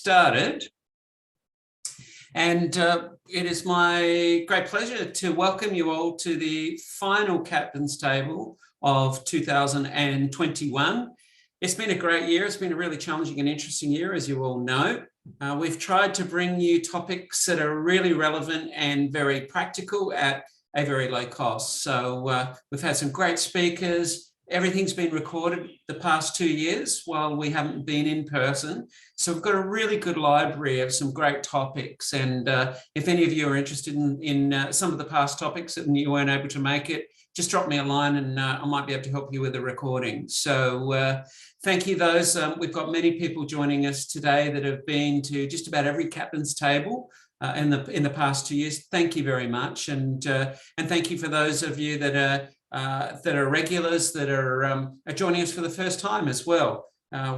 started. And it is my great pleasure to welcome you all to the final Captain's Table of 2021. It's been a great year. It's been a really challenging and interesting year, as you all know. We've tried to bring you topics that are really relevant and very practical at a very low cost. So we've had some great speakers. Everything's been recorded the past 2 years while we haven't been in person. So we've got a really good library of some great topics. And if any of you are interested in some of the past topics and you weren't able to make it, just drop me a line and I might be able to help you with the recording. So thank you those. We've got many people joining us today that have been to just about every Captain's Table in the past 2 years. Thank you very much. And thank you for those of you that are regulars, that are joining us for the first time as well.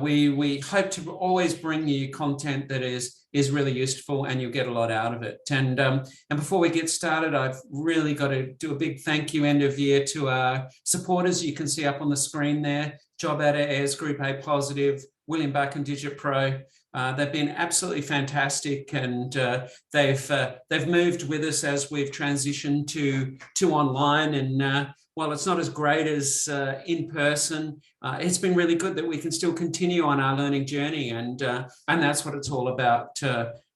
We hope to always bring you content that is really useful and you'll get a lot out of it. And before we get started, I've really got to do a big thank you end of year to our supporters. You can see up on the screen there, Job Adder, Airs, Group A Positive, William Buck and Digit Pro. They've been absolutely fantastic, and they've moved with us as we've transitioned to online. And while it's not as great as in person, it's been really good that we can still continue on our learning journey, and that's what it's all about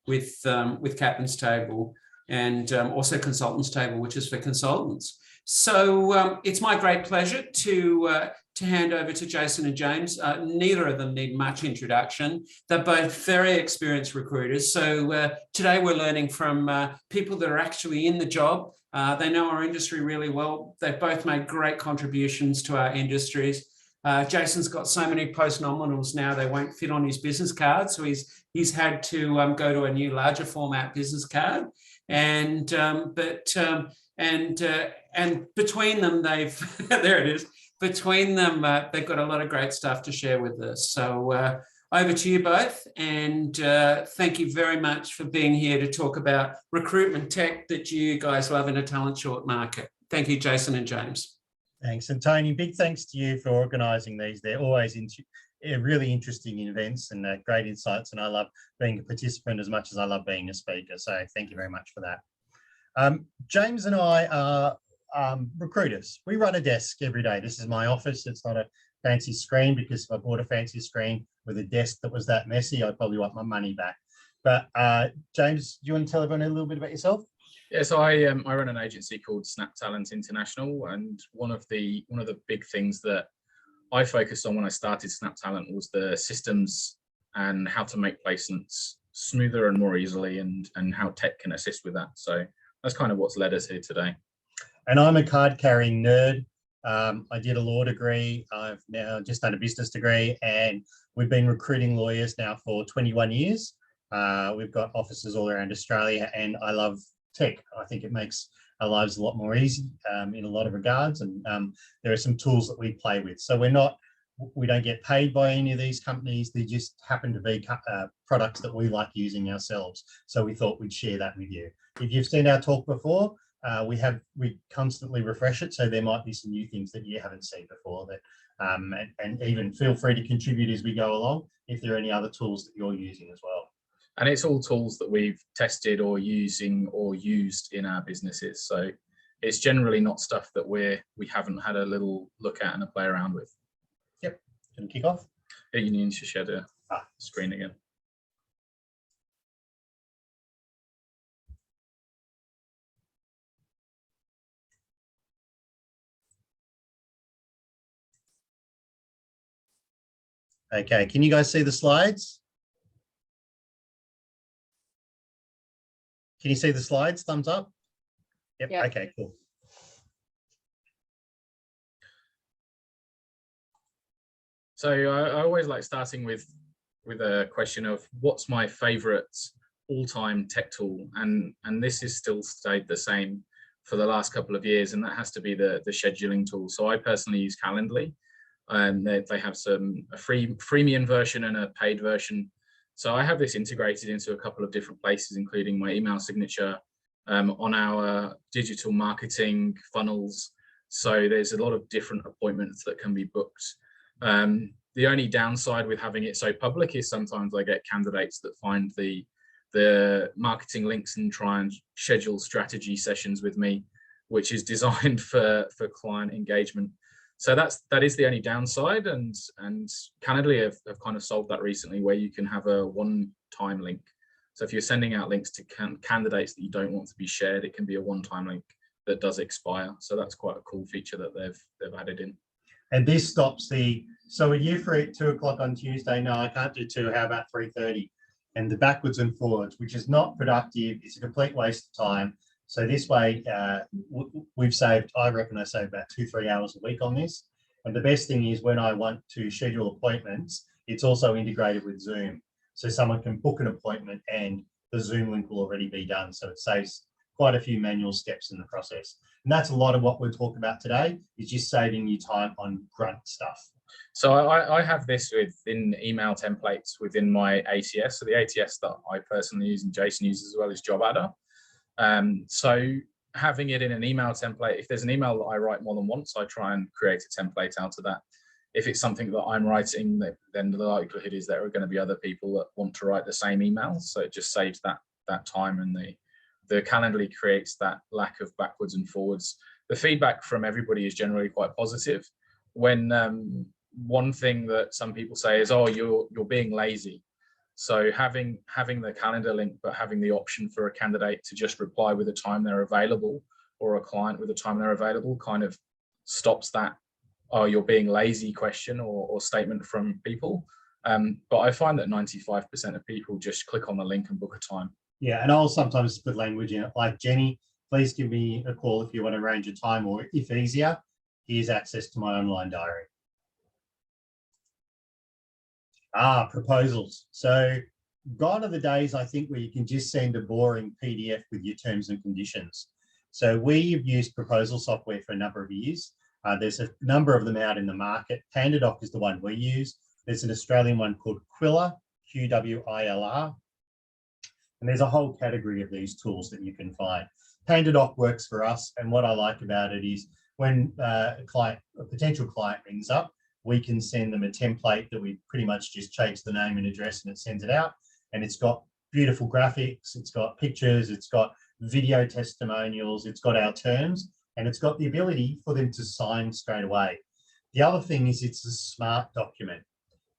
with Captain's Table and also Consultants Table, which is for consultants. So it's my great pleasure to hand over to Jason and James. Neither of them need much introduction. They're both very experienced recruiters. So today we're learning from people that are actually in the job. They know our industry really well. They've both made great contributions to our industries. Jason's got so many post-nominals now they won't fit on his business card, so he's had to go to a new larger format business card. And between them, they've there it is. Between them, they've got a lot of great stuff to share with us. So over to you both, and thank you very much for being here to talk about recruitment tech that you guys love in a talent short market. Thank you, Jason and James. Thanks. And Tony, big thanks to you for organising these. They're always really interesting events and great insights, and I love being a participant as much as I love being a speaker. So thank you very much for that. James and I are recruiters. We run a desk every day. This is my office. It's not a fancy screen, because if I bought a fancy screen with a desk that was that messy, I'd probably want my money back. But James, do you want to tell everyone a little bit about yourself? Yeah, so I run an agency called Snap Talent International, and one of the big things that I focused on when I started Snap Talent was the systems and how to make placements smoother and more easily, and how tech can assist with that. So that's kind of what's led us here today. And I'm a card-carrying nerd. I did a law degree. I've now just done a business degree, and we've been recruiting lawyers now for 21 years. We've got offices all around Australia, and I love tech. I think it makes our lives a lot more easy in a lot of regards, and there are some tools that we play with. So we don't get paid by any of these companies. They just happen to be products that we like using ourselves. So we thought we'd share that with you. If you've seen our talk before, we constantly refresh it, so there might be some new things that you haven't seen before. That and even feel free to contribute as we go along if there are any other tools that you're using as well. And it's all tools that we've tested or using or used in our businesses. So it's generally not stuff that we haven't had a little look at and a play around with. Yep. Can you kick off? Yeah, you need to share the screen again. Okay, can you guys see the slides? Can you see the slides? Thumbs up? Yep. Yeah. Okay, cool. So I always like starting with a question of what's my favorite all-time tech tool, and this has still stayed the same for the last couple of years, and that has to be the scheduling tool. So I personally use Calendly, and they have a freemium version and a paid version. So I have this integrated into a couple of different places, including my email signature, on our digital marketing funnels. So there's a lot of different appointments that can be booked. The only downside with having it so public is sometimes I get candidates that find the marketing links and try and schedule strategy sessions with me, which is designed for client engagement. So that is the only downside, and Calendly have kind of solved that recently, where you can have a one-time link. So if you're sending out links to candidates that you don't want to be shared, it can be a one-time link that does expire. So that's quite a cool feature that they've added in. And this stops so are you free at 2 o'clock on Tuesday? No, I can't do 2. How about 3:30? And the backwards and forwards, which is not productive. It's a complete waste of time. So this way, we've saved, I reckon I saved about 2-3 hours a week on this. And the best thing is when I want to schedule appointments, it's also integrated with Zoom. So someone can book an appointment and the Zoom link will already be done. So it saves quite a few manual steps in the process. And that's a lot of what we'll talk about today, is just saving you time on grunt stuff. So I have this within email templates within my ATS. So the ATS that I personally use and Jason uses as well is Job Adder. So having it in an email template, if there's an email that I write more than once, I try and create a template out of that. If it's something that I'm writing, then the likelihood is there are going to be other people that want to write the same email. So it just saves that time, and the Calendly creates that lack of backwards and forwards. The feedback from everybody is generally quite positive. When one thing that some people say is, "Oh, you're being lazy." So having the calendar link, but having the option for a candidate to just reply with a time they're available, or a client with a time they're available, kind of stops that "oh, you're being lazy" question or statement from people. But I find that 95% of people just click on the link and book a time. Yeah, and I'll sometimes put language in it, like, "Jenny, please give me a call if you want to arrange a time," or if easier, "here's access to my online diary." Proposals. So gone are the days, I think, where you can just send a boring PDF with your terms and conditions. So we've used proposal software for a number of years. There's a number of them out in the market. PandaDoc is the one we use. There's an Australian one called Quiller, QWILR. And there's a whole category of these tools that you can find. PandaDoc works for us. And what I like about it is when a potential client rings up, we can send them a template that we pretty much just change the name and address and it sends it out. And it's got beautiful graphics, it's got pictures, it's got video testimonials, it's got our terms, and it's got the ability for them to sign straight away. The other thing is it's a smart document,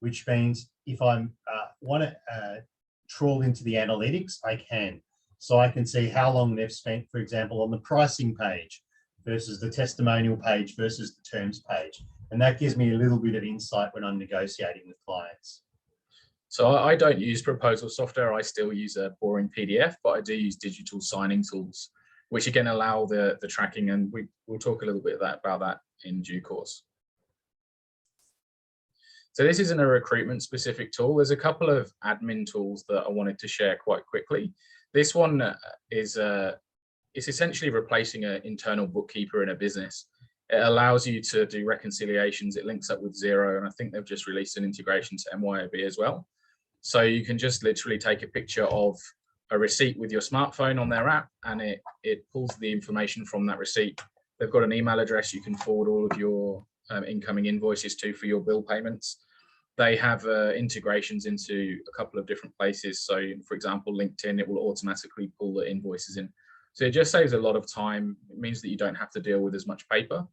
which means if I want to trawl into the analytics, I can. So I can see how long they've spent, for example, on the pricing page versus the testimonial page versus the terms page. And that gives me a little bit of insight when I'm negotiating with clients. So I don't use proposal software. I still use a boring PDF, but I do use digital signing tools, which again allow the tracking. And we'll talk a little bit about that in due course. So this isn't a recruitment specific tool. There's a couple of admin tools that I wanted to share quite quickly. This one is essentially replacing an internal bookkeeper in a business. It allows you to do reconciliations. It links up with Xero, and I think they've just released an integration to MYOB as well. So you can just literally take a picture of a receipt with your smartphone on their app, and it pulls the information from that receipt. They've got an email address you can forward all of your incoming invoices to for your bill payments. They have integrations into a couple of different places. So for example, LinkedIn, it will automatically pull the invoices in. So it just saves a lot of time. It means that you don't have to deal with as much paper.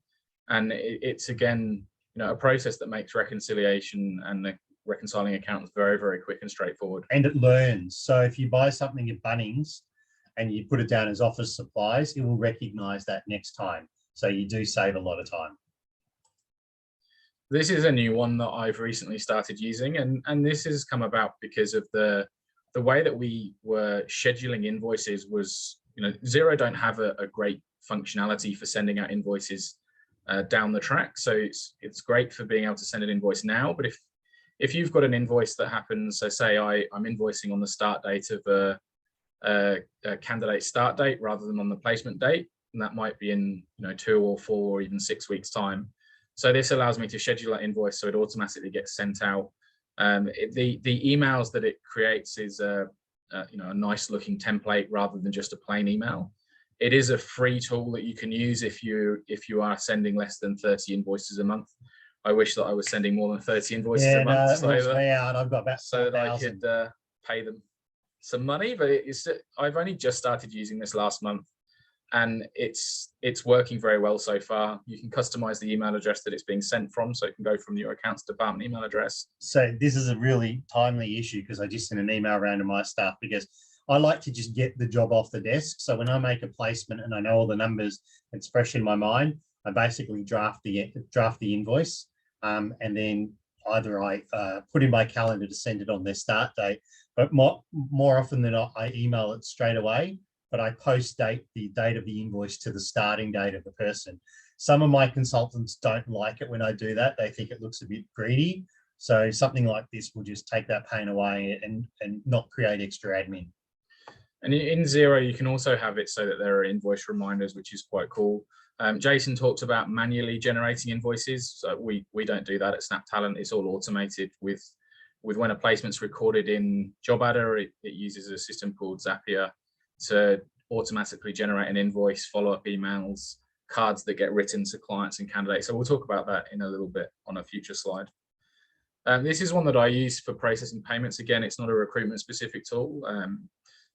And it's again, a process that makes reconciliation and the reconciling accounts very, very quick and straightforward. And it learns. So if you buy something at Bunnings and you put it down as office supplies, it will recognize that next time. So you do save a lot of time. This is a new one that I've recently started using, and this has come about because of the way that we were scheduling invoices was, Xero don't have a great functionality for sending out invoices down the track. So it's great for being able to send an invoice now, but if you've got an invoice that happens, so say I'm invoicing on the start date of a candidate start date rather than on the placement date, and that might be in 2 or 4 or even 6 weeks time. So this allows me to schedule that invoice so it automatically gets sent out. The emails that it creates is a nice looking template rather than just a plain email. It is a free tool that you can use if you are sending less than 30 invoices a month. I wish that I was sending more than 30 invoices Yeah, a month, no, that works me out. I've got about so that I 4,000. could pay them some money. But I've only just started using this last month, and it's working very well so far. You can customize the email address that it's being sent from, so it can go from your accounts department email address. So this is a really timely issue because I just sent an email around to my staff because I like to just get the job off the desk. So when I make a placement and I know all the numbers, it's fresh in my mind, I basically draft the invoice, and then either I put in my calendar to send it on their start date, but more often than not, I email it straight away, but I post date the date of the invoice to the starting date of the person. Some of my consultants don't like it when I do that. They think it looks a bit greedy. So something like this will just take that pain away and not create extra admin. And in Xero, you can also have it so that there are invoice reminders, which is quite cool. Jason talked about manually generating invoices. So we don't do that at Snap Talent. It's all automated with when a placement's recorded in Job Adder, it uses a system called Zapier to automatically generate an invoice, follow-up emails, cards that get written to clients and candidates. So we'll talk about that in a little bit on a future slide. This is one that I use for processing payments. Again, it's not a recruitment specific tool.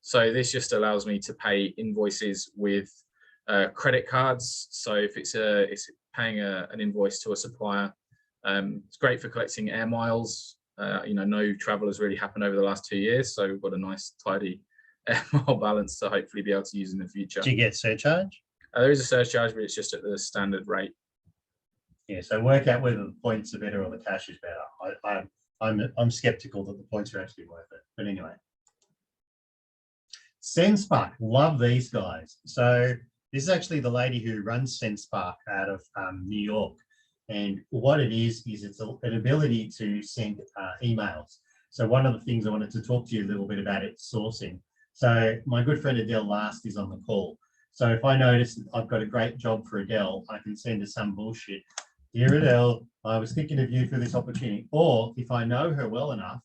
So this just allows me to pay invoices with credit cards. So if it's paying an invoice to a supplier, it's great for collecting air miles. No travel has really happened over the last 2 years, so we've got a nice tidy air mile balance to hopefully be able to use in the future. Do you get surcharge? There is a surcharge, but it's just at the standard rate. Yeah, so work out whether the points are better or the cash is better. I'm skeptical that the points are actually worth it, but anyway. SendSpark, love these guys. So this is actually the lady who runs SendSpark out of New York. And what it is it's an ability to send emails. So one of the things I wanted to talk to you a little bit about is sourcing. So my good friend Adele Last is on the call. So if I notice that I've got a great job for Adele, I can send her some bullshit. Dear Adele, I was thinking of you for this opportunity. Or if I know her well enough,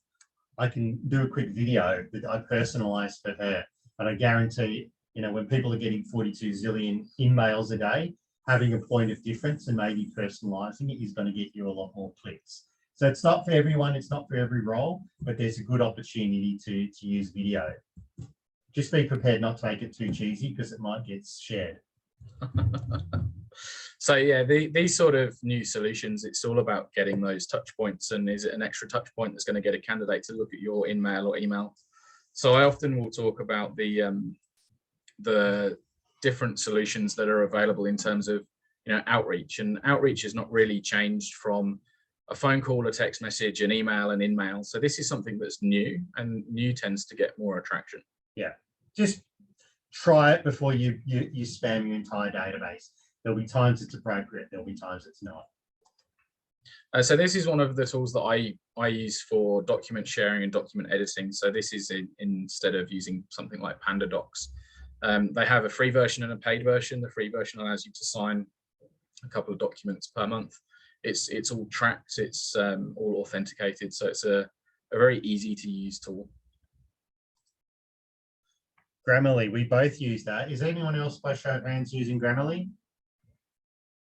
I can do a quick video that I personalize for her. But I guarantee, when people are getting 42 zillion emails a day, having a point of difference and maybe personalizing it is going to get you a lot more clicks. So it's not for everyone, it's not for every role, but there's a good opportunity to use video. Just be prepared not to make it too cheesy because it might get shared. So yeah, these sort of new solutions, it's all about getting those touch points, and is it an extra touch point that's going to get a candidate to look at your in-mail or email? So I often will talk about the different solutions that are available in terms of outreach, and outreach has not really changed from a phone call, a text message, an email, and in-mail. So this is something that's new, and new tends to get more attraction. Yeah, just try it before you spam your entire database. There'll be times it's appropriate, there'll be times it's not. So this is one of the tools that I use for document sharing and document editing. So this is instead of using something like PandaDocs. They have a free version and a paid version. The free version allows you to sign a couple of documents per month. It's all tracked, it's all authenticated. So it's a very easy to use tool. Grammarly, we both use that. Is anyone else by show of hands using Grammarly?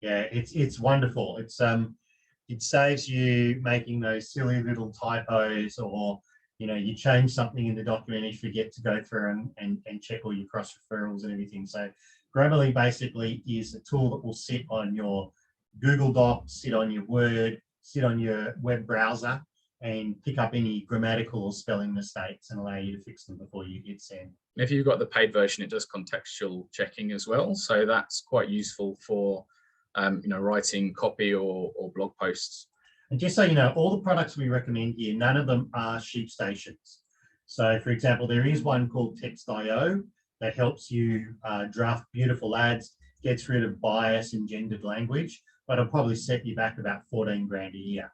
Yeah, it's wonderful. It saves you making those silly little typos, or you change something in the document and you forget to go through and check all your cross referrals and everything. So Grammarly basically is a tool that will sit on your Google Docs, sit on your Word, sit on your web browser, and pick up any grammatical or spelling mistakes and allow you to fix them before you hit send. If you've got the paid version, it does contextual checking as well. So that's quite useful for writing copy or blog posts. And just so you know, all the products we recommend here, none of them are sheep stations. So for example, there is one called Text.io that helps you draft beautiful ads, gets rid of bias and gendered language, but it'll probably set you back about 14 grand a year.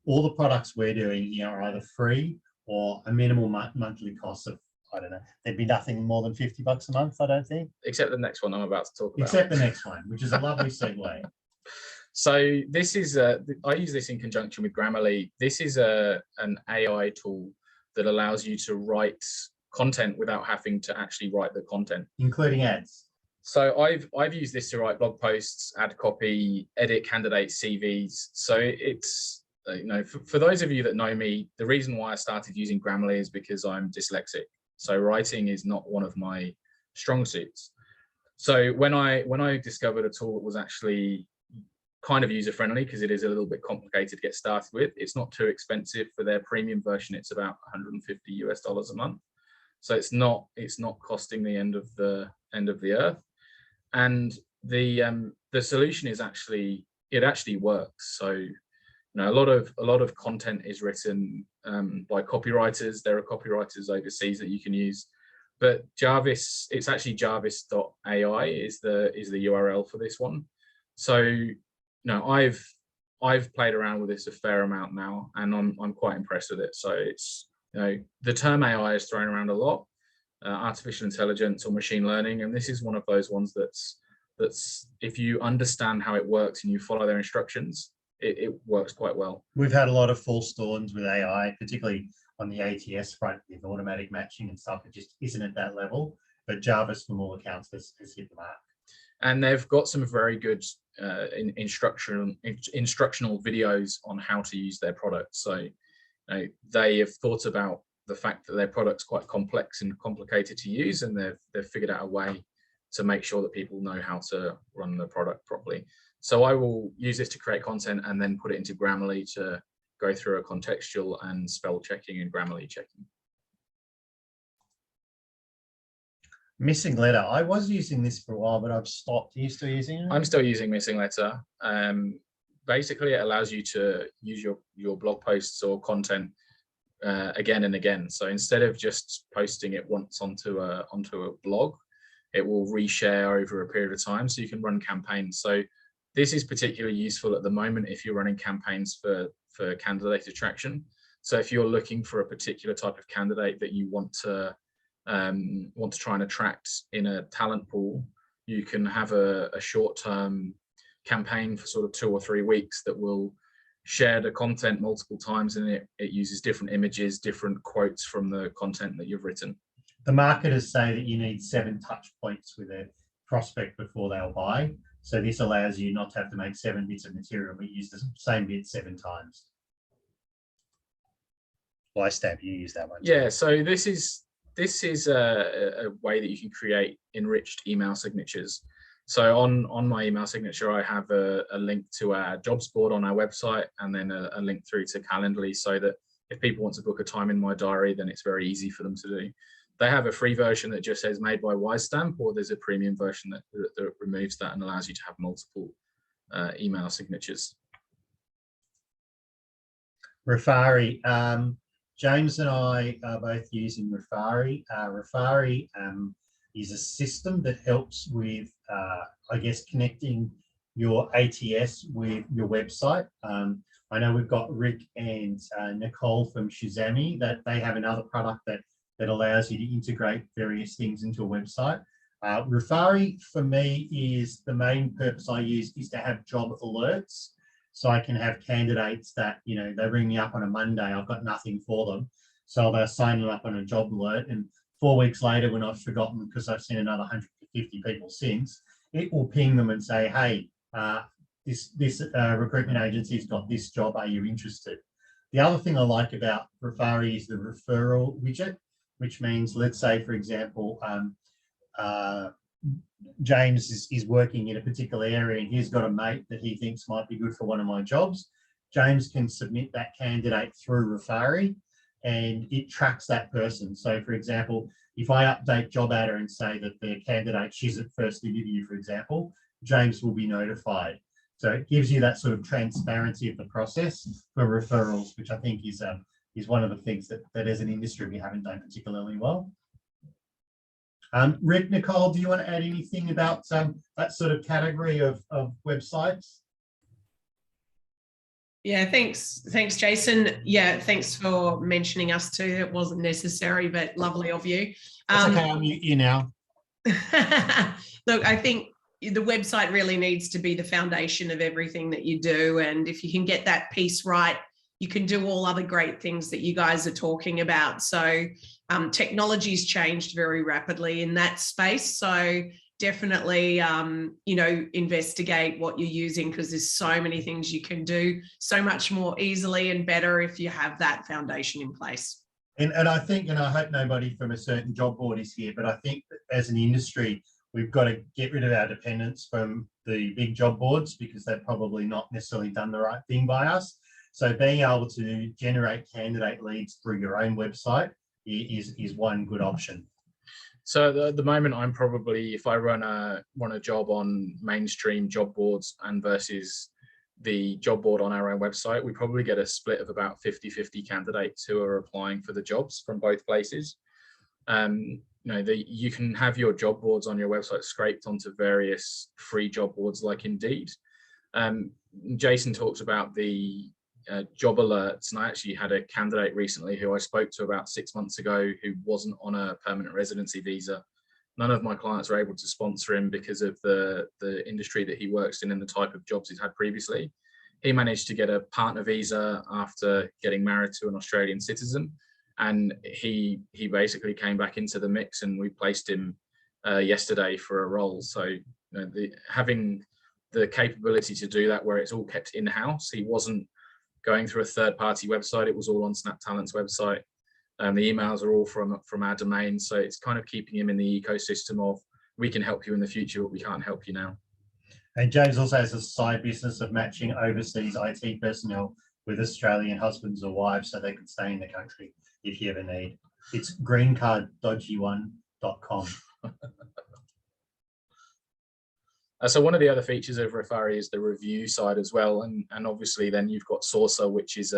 All the products we're doing here are either free or a minimal monthly cost of, I don't know, there'd be nothing more than $50 a month, I don't think. Except the next one I'm about to talk about. Except the next one, which is a lovely segue. So this is, I use this in conjunction with Grammarly. This is an AI tool that allows you to write content without having to actually write the content. Including ads. So I've used this to write blog posts, add copy, edit candidate CVs. So it's, you know, for those of you that know me, the reason why I started using Grammarly is because I'm dyslexic. So writing is not one of my strong suits. So when I discovered a tool that was actually kind of user friendly, because it is a little bit complicated to get started with, it's not too expensive. For their premium version, it's about $150 a month. So it's not costing the end of the earth. And the solution is actually works. So, you know, a lot of content is written by copywriters. There are copywriters overseas that you can use, but Jarvis, it's actually jarvis.ai is the URL for this one. So, you know, I've played around with this a fair amount now, and I'm quite impressed with it. So it's, you know, the term AI is thrown around a lot. Artificial intelligence or machine learning, and this is one of those ones that's if you understand how it works and you follow their instructions, it works quite well. We've had a lot of false dawns with AI, particularly on the ATS front with automatic matching and stuff. It just isn't at that level, but Jarvis, from all accounts, has hit the mark. And they've got some very good instructional videos on how to use their product. So, you know, they have thought about the fact that their product's quite complex and complicated to use, and they've figured out a way to make sure that people know how to run the product properly. So I will use this to create content and then put it into Grammarly to go through a contextual and spell checking and Grammarly checking. Missing letter. I was using this for a while, but I've stopped. Are you still using it? I'm still using Missing Letter. Basically, it allows you to use your blog posts or content again and again. So instead of just posting it once onto a blog, it will reshare over a period of time, so you can run campaigns. So this is particularly useful at the moment if you're running campaigns for candidate attraction. So if you're looking for a particular type of candidate that you want to try and attract in a talent pool, you can have a short-term campaign for sort of 2 or 3 weeks that will share the content multiple times, and it uses different images, different quotes from the content that you've written. The marketers say that you need 7 touch points with a prospect before they'll buy. So this allows you not to have to make 7 bits of material, but use the same bit 7 times. Why, Stab, you use that one? Yeah, so this is a way that you can create enriched email signatures. So on my email signature, I have a link to our jobs board on our website, and then a link through to Calendly, so that if people want to book a time in my diary, then it's very easy for them to do. They have a free version that just says made by Wisestamp, or there's a premium version that removes that and allows you to have multiple email signatures. Refari. James and I are both using Refari. Refari is a system that helps with, I guess, connecting your ATS with your website. I know we've got Rick and Nicole from Shazami, that they have another product that allows you to integrate various things into a website. Refari, for me, is the main purpose I use is to have job alerts. So I can have candidates that, you know, they ring me up on a Monday, I've got nothing for them. So they're signing up on a job alert, and 4 weeks later, when I've forgotten because I've seen another 150 people since, it will ping them and say, hey, this recruitment agency's got this job, are you interested? The other thing I like about Refari is the referral widget, which means, let's say, for example, James is working in a particular area and he's got a mate that he thinks might be good for one of my jobs. James can submit that candidate through Refari and it tracks that person. So, for example, if I update Job Adder and say that the candidate, she's at first interview, for example, James will be notified. So it gives you that sort of transparency of the process for referrals, which I think is one of the things that as an industry we haven't done particularly well. Rick, Nicole, do you want to add anything about that sort of category of websites? Yeah, thanks, Jason. Yeah, thanks for mentioning us too. It wasn't necessary, but lovely of you. It's okay, I'll mute you now. Look, I think the website really needs to be the foundation of everything that you do. And if you can get that piece right, you can do all other great things that you guys are talking about. So technology's changed very rapidly in that space. So definitely, you know, investigate what you're using, because there's so many things you can do so much more easily and better if you have that foundation in place. And I think, and I hope nobody from a certain job board is here, but I think that as an industry, we've got to get rid of our dependence from the big job boards, because they've probably not necessarily done the right thing by us. So being able to generate candidate leads through your own website is one good option. So at the moment, I'm probably, if I run a job on mainstream job boards and versus the job board on our own website, we probably get a split of about 50-50 candidates who are applying for the jobs from both places. You know, you can have your job boards on your website scraped onto various free job boards like Indeed. Jason talked about the job alerts, and I actually had a candidate recently who I spoke to about 6 months ago who wasn't on a permanent residency visa. None of my clients were able to sponsor him because of the industry that he works in and the type of jobs he's had previously. He managed to get a partner visa after getting married to an Australian citizen, and he basically came back into the mix, and we placed him yesterday for a role. So, you know, having the capability to do that where it's all kept in-house, he wasn't going through a third-party website, it was all on Snap Talent's website. The emails are all from our domain, so it's kind of keeping him in the ecosystem of, we can help you in the future, but we can't help you now. And James also has a side business of matching overseas IT personnel with Australian husbands or wives so they can stay in the country if you ever need. It's greencarddodgyone.com. So one of the other features of Refari is the review side as well, and obviously then you've got Sourcer, which is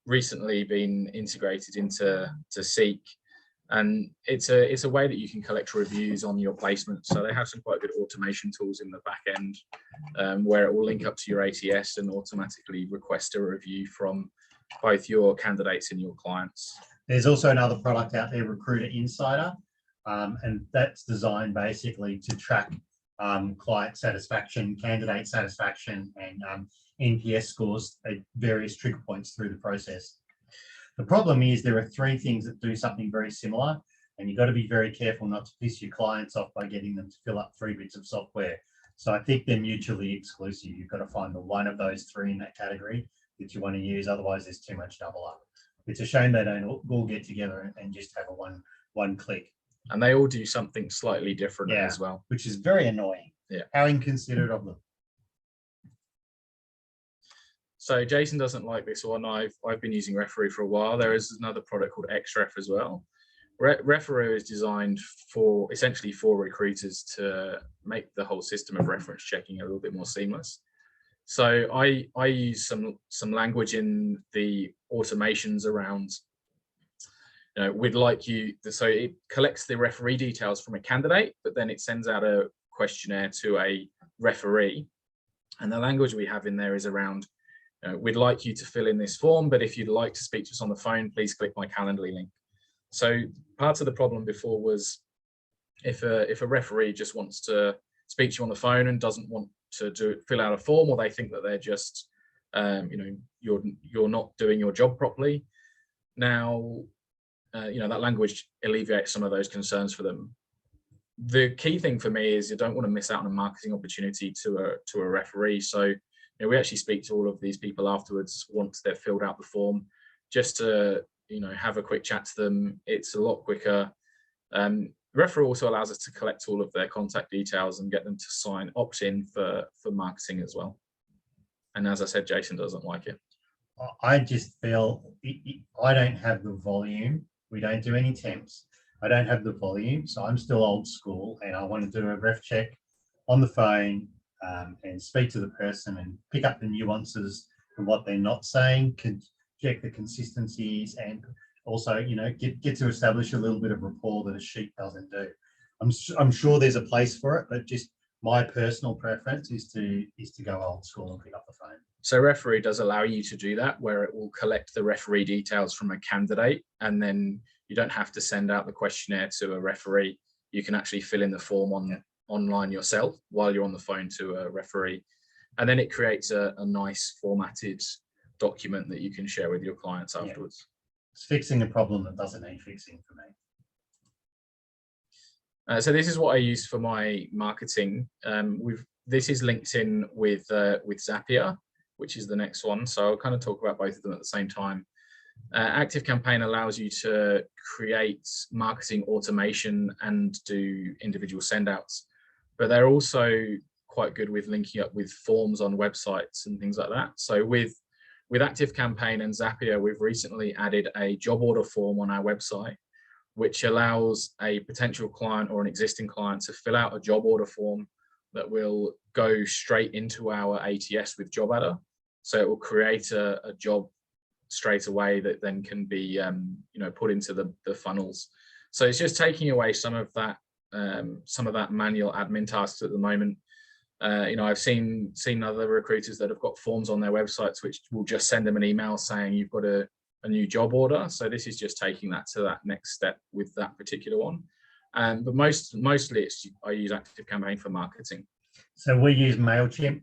recently been integrated into Seek, and it's a way that you can collect reviews on your placement. So they have some quite good automation tools in the back end where it will link up to your ATS and automatically request a review from both your candidates and your clients. There's also another product out there, Recruiter Insider, and that's designed basically to track client satisfaction, candidate satisfaction, and NPS scores at various trigger points through the process. The problem is there are three things that do something very similar, and you've got to be very careful not to piss your clients off by getting them to fill up 3 bits of software. So I think they're mutually exclusive. You've got to find the one of those three in that category that you want to use. Otherwise, there's too much double up. It's a shame they don't all get together and just have a one click. And they all do something slightly different as well, which is very annoying. Yeah. How inconsiderate of them. So Jason doesn't like this one. I've been using Referee for a while. There is another product called XREF as well. Referee is designed for essentially for recruiters to make the whole system of reference checking a little bit more seamless. So I use some language in the automations around, you know, we'd like you, so it collects the referee details from a candidate, but then it sends out a questionnaire to a referee. And the language we have in there is around, we'd like you to fill in this form, but if you'd like to speak to us on the phone, please click my Calendly link. So part of the problem before was if a referee just wants to speak to you on the phone and doesn't want to fill out a form, or they think that they're just, you know, you're not doing your job properly. Now, you know, that language alleviates some of those concerns for them. The key thing for me is you don't want to miss out on a marketing opportunity to a referee. So, you know, we actually speak to all of these people afterwards once they've filled out the form, just to, you know, have a quick chat to them. It's a lot quicker. Referee also allows us to collect all of their contact details and get them to opt in for marketing as well. And as I said, Jason doesn't like it. I just feel I don't have the volume. We don't do any temps. I don't have the volume, so I'm still old school, and I want to do a ref check on the phone and speak to the person and pick up the nuances and what they're not saying, can check the consistencies, and also, you know, get to establish a little bit of rapport that a sheet doesn't do. I'm sure there's a place for it, but just my personal preference is to go old school and pick up the phone. So Referee does allow you to do that, where it will collect the referee details from a candidate, and then you don't have to send out the questionnaire to a referee. You can actually fill in the form online yourself while you're on the phone to a referee. And then it creates a nice formatted document that you can share with your clients afterwards. It's fixing a problem that doesn't need fixing for me. So this is what I use for my marketing. This is linked in with Zapier, which is the next one. So I'll kind of talk about both of them at the same time. ActiveCampaign allows you to create marketing automation and do individual sendouts, but they're also quite good with linking up with forms on websites and things like that. So with ActiveCampaign and Zapier, we've recently added a job order form on our website, which allows a potential client or an existing client to fill out a job order form that will go straight into our ATS with Job Adder. So it will create a job straight away that then can be put into the funnels. So it's just taking away some of that manual admin tasks at the moment. I've seen other recruiters that have got forms on their websites which will just send them an email saying you've got a new job order. So this is just taking that to that next step with that particular one. But mostly I use ActiveCampaign for marketing. So we use MailChimp.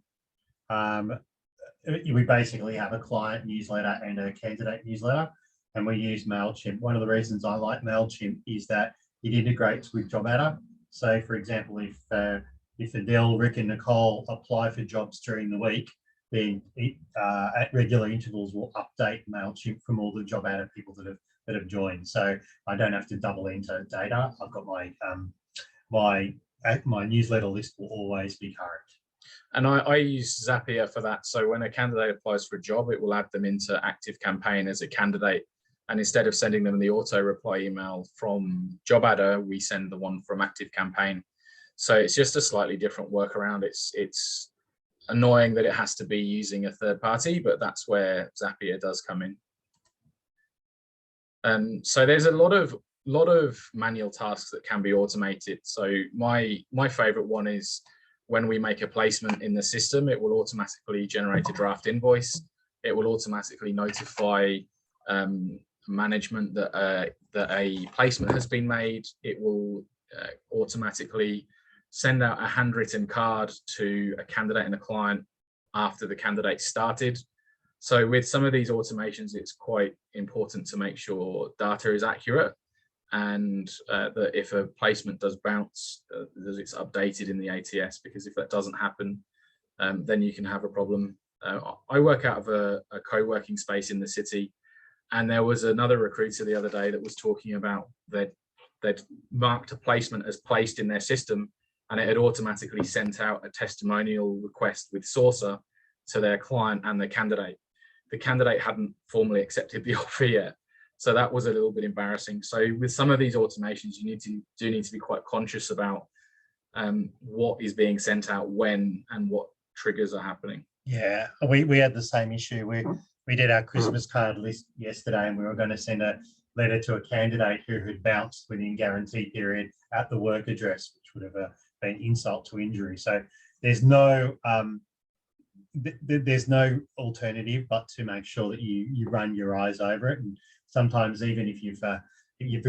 We basically have a client newsletter and a candidate newsletter, and we use MailChimp. One of the reasons I like MailChimp is that it integrates with Job Adder. So for example, if Adele, Rick and Nicole apply for jobs during the week, then it, at regular intervals will update MailChimp from all the Job Adder people that have joined. So I don't have to double enter data. I've got my newsletter list will always be current. And I use Zapier for that. So when a candidate applies for a job, it will add them into ActiveCampaign as a candidate. And instead of sending them the auto reply email from Job Adder, we send the one from ActiveCampaign. So it's just a slightly different workaround. It's annoying that it has to be using a third party, but that's where Zapier does come in. So there's a lot of manual tasks that can be automated. So my favorite one is when we make a placement in the system, it will automatically generate a draft invoice. It will automatically notify management that a placement has been made. It will automatically send out a handwritten card to a candidate and a client after the candidate started. So with some of these automations, it's quite important to make sure data is accurate, and that if a placement does bounce, that it's updated in the ATS, because if that doesn't happen, then you can have a problem. I work out of a co-working space in the city, and there was another recruiter the other day that was talking about that they'd marked a placement as placed in their system, and it had automatically sent out a testimonial request with Saucer to their client and the candidate. The candidate hadn't formally accepted the offer yet. So that was a little bit embarrassing. So with some of these automations, you do need to be quite conscious about what is being sent out when and what triggers are happening. Yeah, we had the same issue. We did our Christmas card list yesterday, and we were going to send a letter to a candidate who had bounced within guarantee period at the work address, which would have been insult to injury. So there's no alternative but to make sure that you run your eyes over it. And sometimes even if you've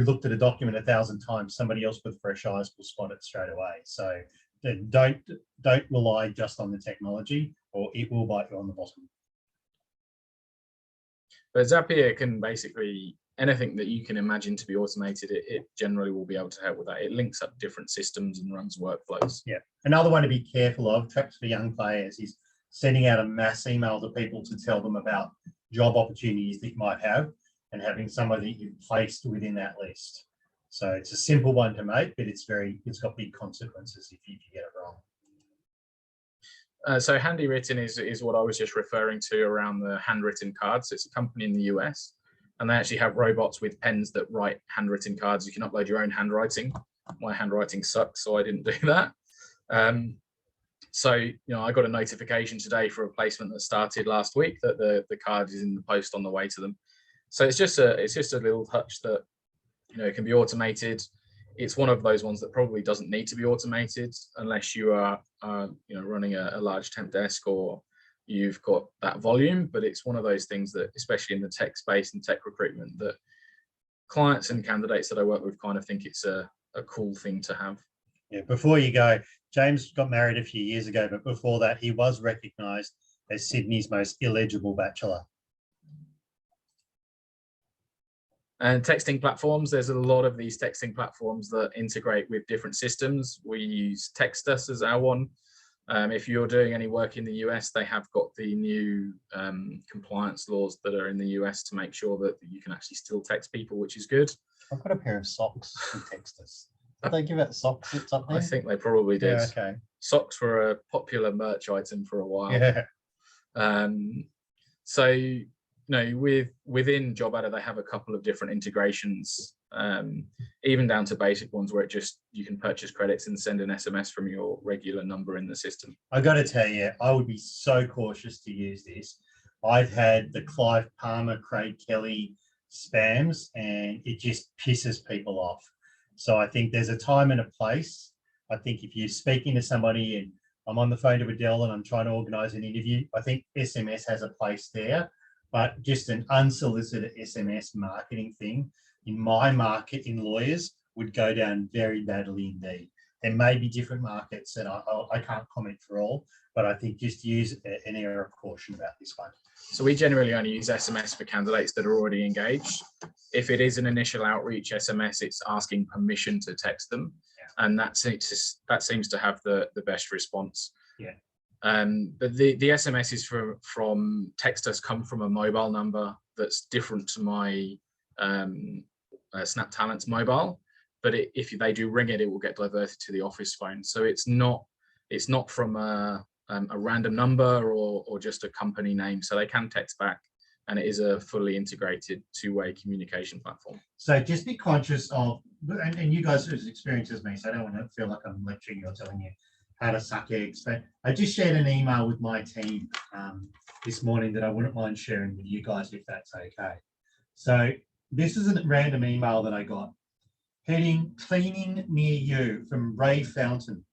looked at a document 1,000 times, somebody else with fresh eyes will spot it straight away. So don't rely just on the technology, or it will bite you on the bottom. But Zapier can basically, anything that you can imagine to be automated, it generally will be able to help with that. It links up different systems and runs workflows. Yeah. Another one to be careful of, traps for young players, is sending out a mass email to people to tell them about job opportunities that you might have, and having somebody that you've placed within that list. So it's a simple one to make, but it's got big consequences if you get it wrong. So Handywritten is what I was just referring to around the handwritten cards. It's a company in the US, and they actually have robots with pens that write handwritten cards. You can upload your own handwriting. My handwriting sucks, so I didn't do that. So I got a notification today for a placement that started last week that the card is in the post on the way to them. So it's just a little touch that it can be automated. It's one of those ones that probably doesn't need to be automated unless you are running a large temp desk or you've got that volume. But it's one of those things that, especially in the tech space and tech recruitment, that clients and candidates that I work with kind of think it's a cool thing to have. Yeah, before you go, James got married a few years ago, but before that he was recognised as Sydney's most illegible bachelor. And texting platforms, there's a lot of these texting platforms that integrate with different systems. We use Textus as our one. If you're doing any work in the US, they have got the new compliance laws that are in the US to make sure that you can actually still text people, which is good. I've got a pair of socks with Textus. Did they give out socks or something? I think they probably did. Yeah, okay. Socks were a popular merch item for a while. Yeah. So, you know, within JobAdder, they have a couple of different integrations, even down to basic ones where you can purchase credits and send an SMS from your regular number in the system. I got to tell you, I would be so cautious to use this. I've had the Clive Palmer, Craig Kelly spams, and it just pisses people off. So I think there's a time and a place. I think if you're speaking to somebody and I'm on the phone to Adele and I'm trying to organize an interview, I think SMS has a place there, but just an unsolicited SMS marketing thing in my market in lawyers would go down very badly indeed. There may be different markets and I can't comment for all, but I think just use an air of caution about this one. So we generally only use SMS for candidates that are already engaged. If it is an initial outreach SMS, it's asking permission to text them. Yeah. And that seems to have the best response. Yeah. But the SMSs from Textus come from a mobile number that's different to my Snap Talents mobile. But if they do ring it, it will get diverted to the office phone. So it's not from a random number or just a company name. So they can text back, and it is a fully integrated two-way communication platform. So just be conscious of, and you guys are as experienced as me, so I don't want to feel like I'm lecturing you or telling you how to suck eggs, but I just shared an email with my team this morning that I wouldn't mind sharing with you guys if that's okay. So this is a random email that I got. Heading cleaning near you from Ray Fountain.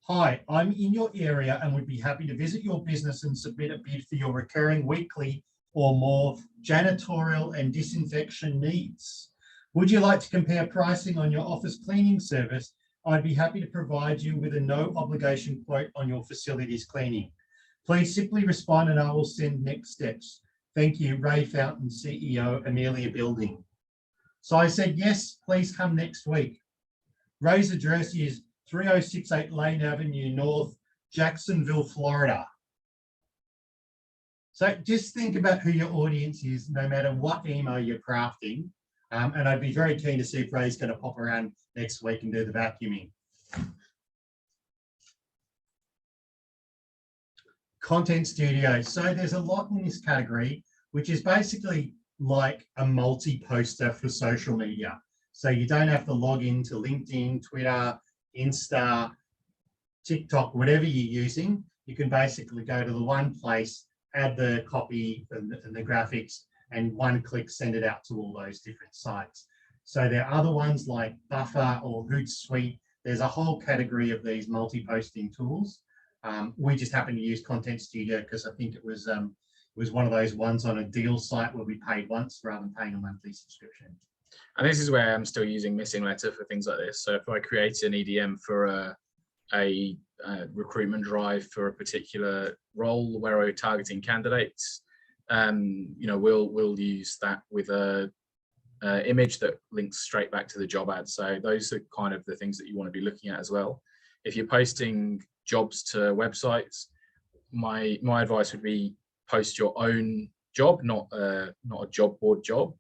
Hi, I'm in your area and would be happy to visit your business and submit a bid for your recurring weekly or more janitorial and disinfection needs. Would you like to compare pricing on your office cleaning service? I'd be happy to provide you with a no obligation quote on your facilities cleaning. Please simply respond and I will send next steps. Thank you, Ray Fountain, CEO, Amelia Building. So I said, yes, please come next week. Ray's address is 3068 Lane Avenue North, Jacksonville, Florida. So just think about who your audience is, no matter what email you're crafting. And I'd be very keen to see if Ray's going to pop around next week and do the vacuuming. Content studio. So there's a lot in this category, which is basically like a multi-poster for social media. So you don't have to log into LinkedIn, Twitter, Insta, TikTok, whatever you're using. You can basically go to the one place, add the copy and the graphics, and one click send it out to all those different sites. So there are other ones like Buffer or Hootsuite. There's a whole category of these multi-posting tools. We just happen to use Content Studio because I think it was one of those ones on a deal site where we paid once rather than paying a monthly subscription. And this is where I'm still using Missing Letter for things like this. So if I create an EDM for a recruitment drive for a particular role where we're targeting candidates, you know, we'll use that with a image that links straight back to the job ad. So those are kind of the things that you want to be looking at as well. If you're posting jobs to websites, my advice would be post your own job, not a job board job,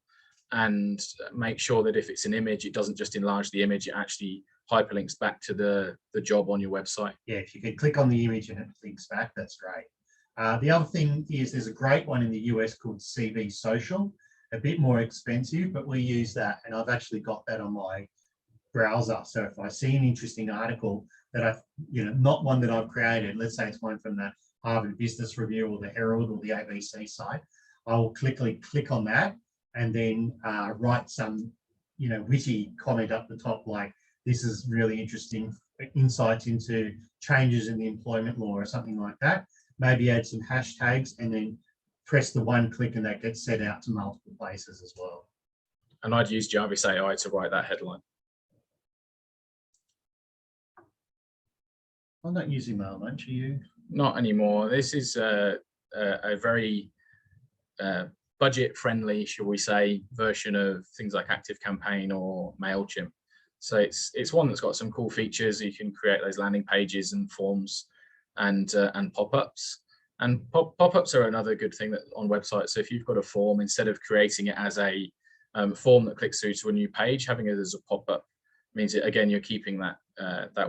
and make sure that if it's an image, it doesn't just enlarge the image, it actually hyperlinks back to the job on your website. Yeah, if you can click on the image and it links back, that's great. The other thing is there's a great one in the US called CV Social, a bit more expensive, but we use that, and I've actually got that on my browser. So if I see an interesting article that I've, not one that I've created, let's say it's one from the Harvard Business Review or the Herald or the ABC site, I will click on that and then write some, witty comment up the top like, this is really interesting insights into changes in the employment law or something like that. Maybe add some hashtags and then press the one click and that gets sent out to multiple places as well. And I'd use Jarvis AI to write that headline. I'm not using mail much, are you? Not anymore. This is a very budget friendly, shall we say, version of things like ActiveCampaign or MailChimp. So it's one that's got some cool features. You can create those landing pages and forms and pop-ups. And pop-ups are another good thing that on websites. So if you've got a form, instead of creating it as a form that clicks through to a new page, having it as a pop-up means that, again, you're keeping that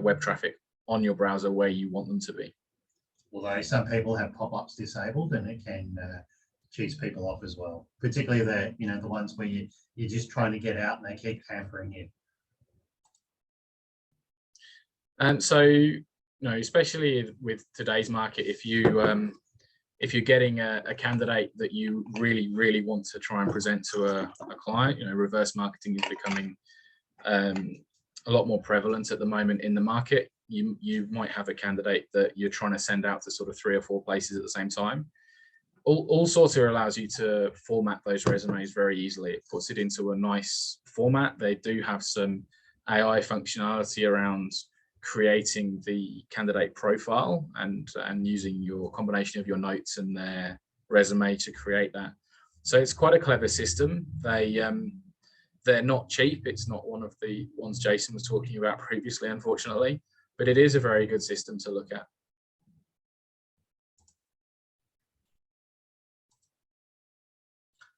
web traffic on your browser where you want them to be. Although some people have pop-ups disabled, and it can cheese people off as well, particularly the ones where you're just trying to get out and they keep hampering you. And so, especially with today's market, if you're getting a candidate that you really want to try and present to a client, reverse marketing is becoming a lot more prevalent at the moment in the market. You might have a candidate that you're trying to send out to sort of 3 or 4 places at the same time. AllSorter allows you to format those resumes very easily. It puts it into a nice format. They do have some AI functionality around creating the candidate profile and using your combination of your notes and their resume to create that. So it's quite a clever system. They're not cheap. It's not one of the ones Jason was talking about previously, unfortunately, but it is a very good system to look at.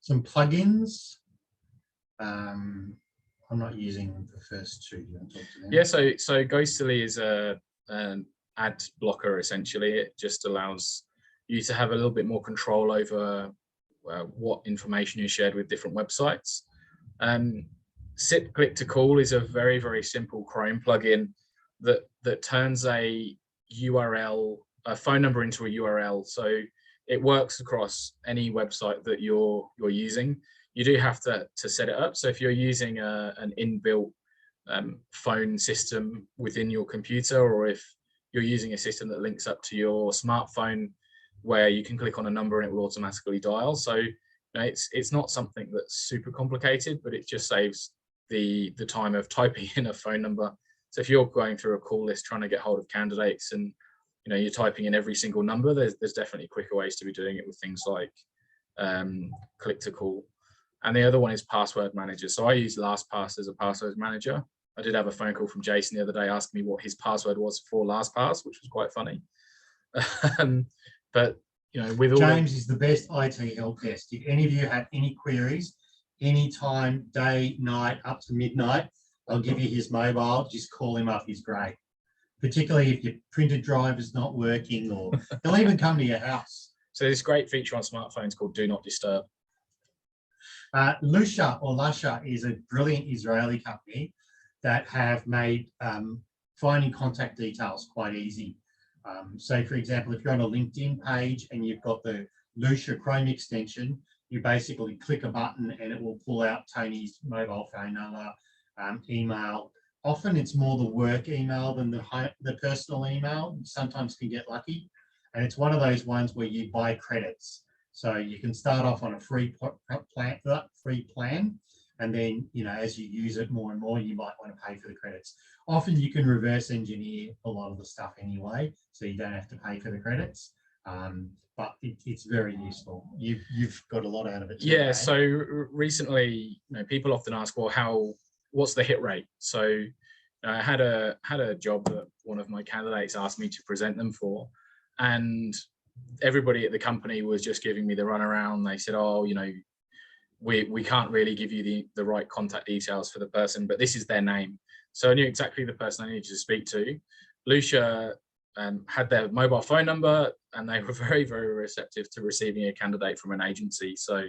Some plugins. I'm not using the first two. Do you want to talk to them? Yeah, so Ghostly is an ad blocker, essentially. It just allows you to have a little bit more control over what information is shared with different websites. Sit Click to Call is a very simple Chrome plugin that turns a URL, a phone number, into a URL. So it works across any website that you're using. You do have to set it up. So if you're using an inbuilt phone system within your computer, or if you're using a system that links up to your smartphone where you can click on a number and it will automatically dial. So it's not something that's super complicated, but it just saves the time of typing in a phone number. So if you're going through a call list trying to get hold of candidates and you're typing in every single number, there's definitely quicker ways to be doing it with things like Click to Call. And the other one is Password Manager. So I use LastPass as a password manager. I did have a phone call from Jason the other day asking me what his password was for LastPass, which was quite funny. But with all James is the best IT help desk. If any of you have any queries, anytime, day, night, up to midnight, I'll give you his mobile. Just call him up. He's great. Particularly if your printer drive is not working, or they'll even come to your house. So this great feature on smartphones called Do Not Disturb. Lusha is a brilliant Israeli company that have made finding contact details quite easy. So, for example, if you're on a LinkedIn page and you've got the Lusha Chrome extension, you basically click a button and it will pull out Tony's mobile phone number, email. Often it's more the work email than the personal email. Sometimes can get lucky. And it's one of those ones where you buy credits. So you can start off on a free plan, and then as you use it more and more, you might want to pay for the credits. Often you can reverse engineer a lot of the stuff anyway, so you don't have to pay for the credits. But it's very useful. You've got a lot out of it too, yeah. eh? So recently, people often ask, well, what's the hit rate? So I had a job that one of my candidates asked me to present them for, and everybody at the company was just giving me the runaround. They said, oh, we can't really give you the right contact details for the person, but this is their name. So I knew exactly the person I needed to speak to. Lusha had their mobile phone number, and they were very receptive to receiving a candidate from an agency. So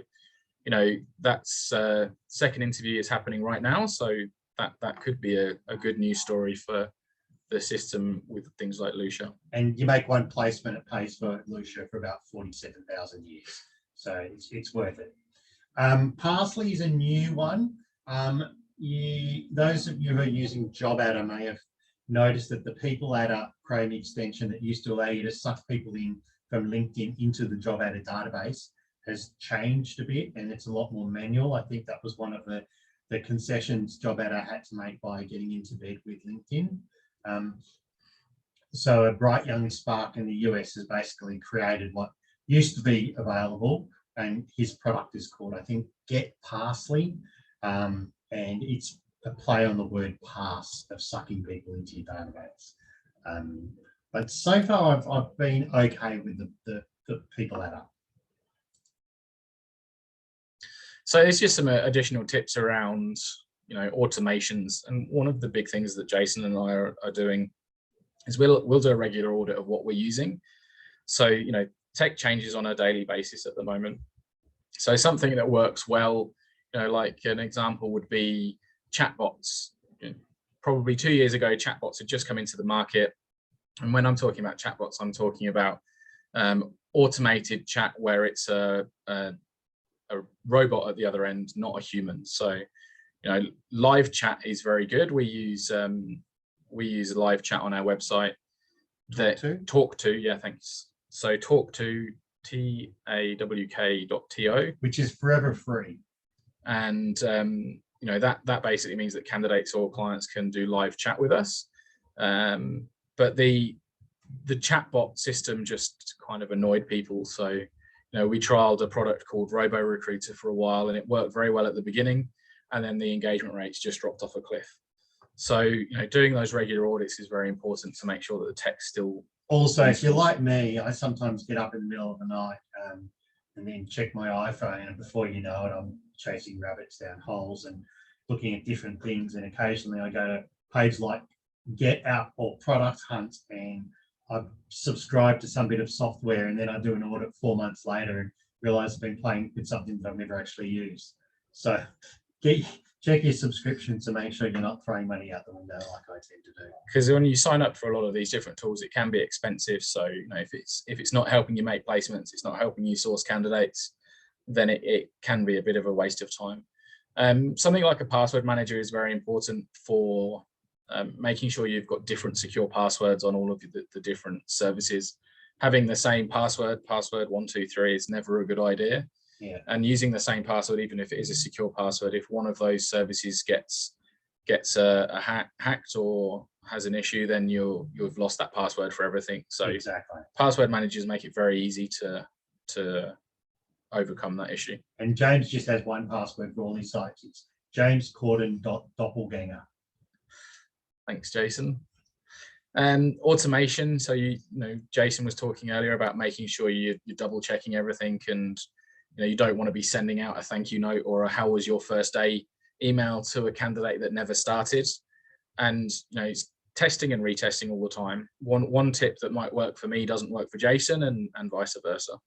that's second interview is happening right now. So that could be a good news story for the system with things like Lusha. And you make one placement, it pays for Lusha for about 47,000 years. So it's worth it. Parsley is a new one. Those of you who are using Job Adder may have noticed that the People Adder Chrome extension that used to allow you to suck people in from LinkedIn into the Job Adder database has changed a bit, and it's a lot more manual. I think that was one of the concessions Job Adder had to make by getting into bed with LinkedIn. So a bright young spark in the US has basically created what used to be available, and his product is called, I think, Get Parsley, and it's a play on the word pass of sucking people into your database. But so far, I've been okay with the people that are. So it's just some additional tips around, automations. And one of the big things that Jason and I are doing is we'll do a regular audit of what we're using. So, tech changes on a daily basis at the moment. So something that works well, like an example would be chatbots. Probably 2 years ago, chatbots had just come into the market. And when I'm talking about chatbots, I'm talking about automated chat where it's a robot at the other end, not a human. So, live chat is very good. We use live chat on our website. Talk to, yeah, thanks. So talk to TAWK.TO, which is forever free. And that basically means that candidates or clients can do live chat with us. But the chatbot system just kind of annoyed people. So, we trialed a product called Robo Recruiter for a while, and it worked very well at the beginning, and then the engagement rates just dropped off a cliff. So, doing those regular audits is very important to make sure that the tech's still. Also, if you're like me, I sometimes get up in the middle of the night and then check my iPhone, and before you know it, I'm chasing rabbits down holes and looking at different things. And occasionally I go to pages like Get Out or Product Hunt, and I've subscribed to some bit of software, and then I do an audit 4 months later and realize I've been playing with something that I've never actually used. So check your subscription to make sure you're not throwing money out the window like I tend to do. Because when you sign up for a lot of these different tools, it can be expensive. So, if it's not helping you make placements, it's not helping you source candidates, then it can be a bit of a waste of time. Something like a password manager is very important for making sure you've got different secure passwords on all of the different services. Having the same password 123 is never a good idea. Yeah. And using the same password, even if it is a secure password, if one of those services gets hacked or has an issue, then you've lost that password for everything. So exactly, password managers make it very easy to overcome that issue. And James just has one password for all his sites. It's jamescorden.doppelganger. Thanks, Jason. Automation. So Jason was talking earlier about making sure you're double checking everything, and you don't want to be sending out a thank you note or a how was your first day email to a candidate that never started. And it's testing and retesting all the time. One tip that might work for me doesn't work for Jason, and vice versa.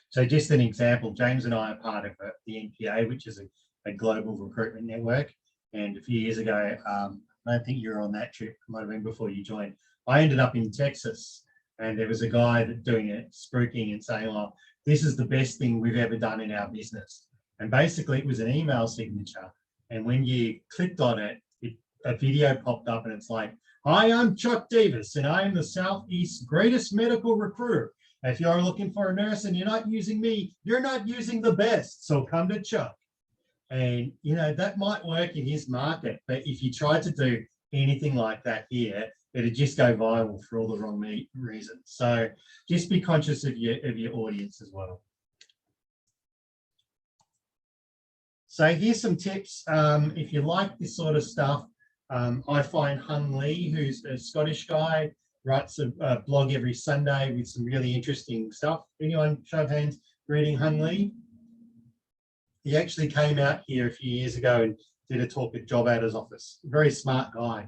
So just an example, James and I are part of the NPA, which is a global recruitment network. And a few years ago, I don't think you were on that trip, it might have been before you joined. I ended up in Texas, and there was a guy doing it, spruiking and saying, "Oh, this is the best thing we've ever done in our business." And basically it was an email signature. And when you clicked on it, a video popped up, and it's like, "Hi, I'm Chuck Davis, and I am the Southeast's greatest medical recruiter. If you're looking for a nurse and you're not using me, you're not using the best. So come to Chuck." And, that might work in his market, but if you try to do anything like that here, it'd just go viral for all the wrong reasons. So just be conscious of your audience as well. So here's some tips. If you like this sort of stuff, I find Hung Lee, who's a Scottish guy, writes a blog every Sunday with some really interesting stuff. Anyone, show of hands, reading Hung Lee? He actually came out here a few years ago and did a talk at Job Adders office. Very smart guy.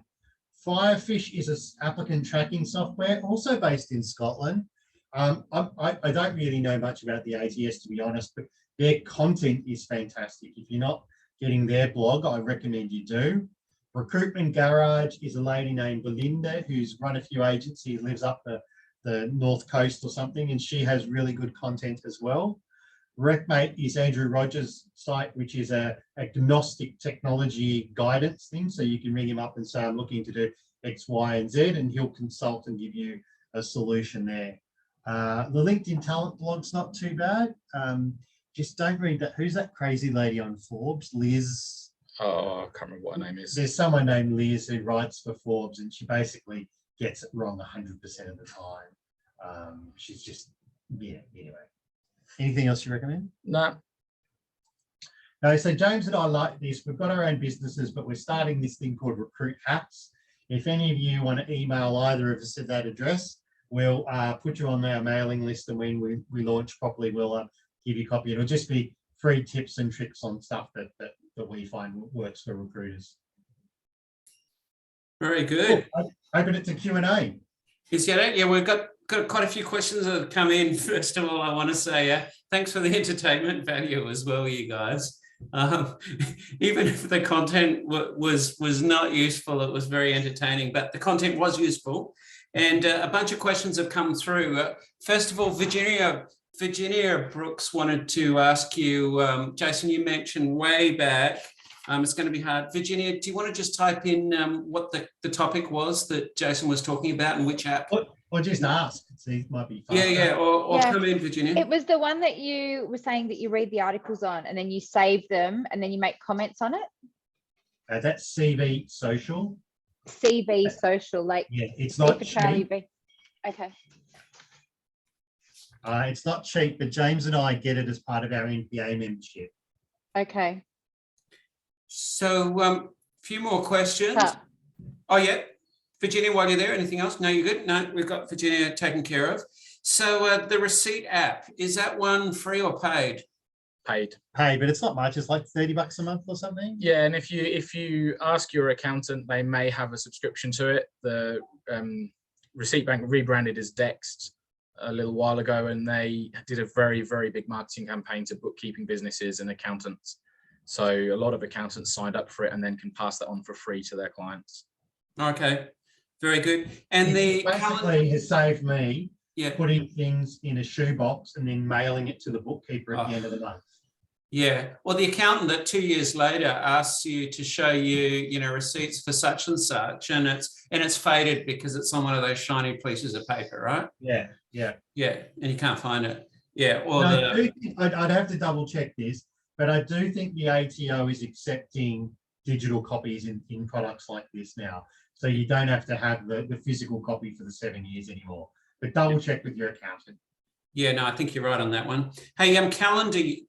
Firefish is an applicant tracking software, also based in Scotland. I don't really know much about the ATS, to be honest, but their content is fantastic. If you're not getting their blog, I recommend you do. Recruitment Garage is a lady named Belinda who's run a few agencies, lives up the North Coast or something, and she has really good content as well. RecMate is Andrew Rogers' site, which is a agnostic technology guidance thing. So you can ring him up and say, "I'm looking to do X, Y, and Z," and he'll consult and give you a solution there. The LinkedIn talent blog's not too bad. Just don't read that. Who's that crazy lady on Forbes? Liz. Oh, I can't remember what her name is. There's someone named Liz who writes for Forbes, and she basically gets it wrong 100% of the time. She's just, yeah, anyway. Anything else you recommend? No. No, so James and I like this. We've got our own businesses, but we're starting this thing called Recruit Hacks. If any of you want to email either of us at that address, we'll put you on our mailing list, and when we launch properly, we'll give you a copy. It'll just be free tips and tricks on stuff that we find works for recruiters. Very good. Cool. Open it to Q&A. Is that it? Yeah, we've got quite a few questions that have come in. First of all, I want to say thanks for the entertainment value as well, you guys. Even if the content was not useful, it was very entertaining, but the content was useful. And a bunch of questions have come through. First of all, Virginia Brooks wanted to ask you, Jason, you mentioned way back, it's going to be hard. Virginia, do you want to just type in what the topic was that Jason was talking about and which app? Or just ask. See, it might be faster. Yeah, or come in, Virginia. It was the one that you were saying that you read the articles on and then you save them and then you make comments on it. That's CV Social. CV Social, like yeah, it's not cheap. Okay. It's not cheap, but James and I get it as part of our NPA membership. Okay. So, a few more questions. Oh, yeah. Virginia, while you're there, anything else? No, you're good? No, we've got Virginia taken care of. So the Receipt app, is that one free or paid? Paid. Paid, but it's not much. It's like $30 a month or something. Yeah, and if you ask your accountant, they may have a subscription to it. The Receipt Bank rebranded as Dext a little while ago, and they did a very, very big marketing campaign to bookkeeping businesses and accountants. So a lot of accountants signed up for it and then can pass that on for free to their clients. Okay, very good. And it basically has saved me yeah, putting things in a shoebox and then mailing it to the bookkeeper at the end of the month. Yeah, well, the accountant that 2 years later asks you to show you, receipts for such and such, and it's faded because it's on one of those shiny pieces of paper, right? Yeah. And you can't find it. Yeah, or no, I'd have to double check this, but I do think the ATO is accepting digital copies in products like this now, so you don't have to have the physical copy for the 7 years anymore. But double check with your accountant. Yeah, no, I think you're right on that one. Hey, Calendly,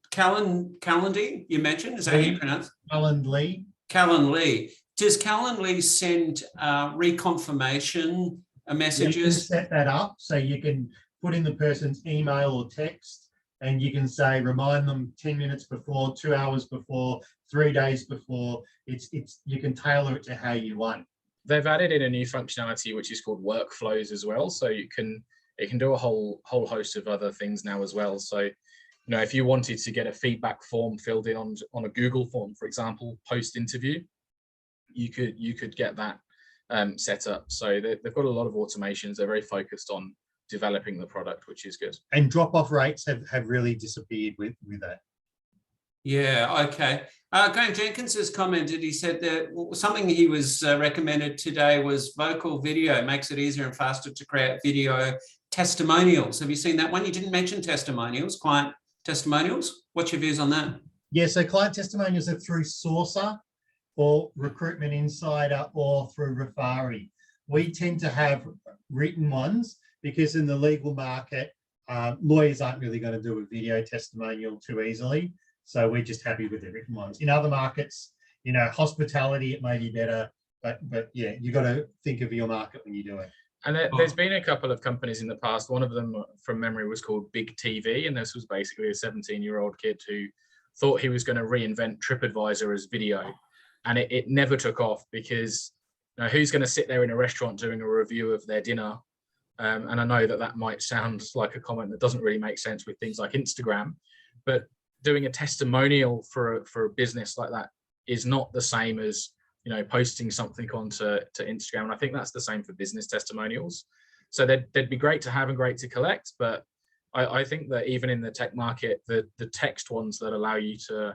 you mentioned, is that how you pronounce it? Calendly. Calendly. Does Calendly send reconfirmation messages? You can set that up so you can put in the person's email or text, and you can say, remind them 10 minutes before, 2 hours before, 3 days before. You can tailor it to how you want. They've added in a new functionality which is called workflows as well, so it can do a whole host of other things now as well. So, if you wanted to get a feedback form filled in on a Google form, for example, post interview, you could get that set up. So they've got a lot of automations. They're very focused on developing the product, which is good. And drop-off rates have really disappeared with that. Yeah, okay. Graham Jenkins has commented, he said that something he was recommended today was vocal video. It makes it easier and faster to create video testimonials. Have you seen that one? You didn't mention testimonials, client testimonials. What's your views on that? Yeah, so client testimonials are through Sourcer or Recruitment Insider or through Refari. We tend to have written ones because in the legal market, lawyers aren't really going to do a video testimonial too easily. So we're just happy with the written ones. In other markets, hospitality, it may be better, but yeah, you got to think of your market when you do it. And there's been a couple of companies in the past. One of them, from memory, was called Big TV, and this was basically a 17-year-old kid who thought he was going to reinvent TripAdvisor as video, and it never took off because who's going to sit there in a restaurant doing a review of their dinner? And I know that might sound like a comment that doesn't really make sense with things like Instagram, but doing a testimonial for a business like that is not the same as posting something onto Instagram. And I think that's the same for business testimonials. So they'd be great to have and great to collect, but I think that even in the tech market, the text ones that allow you to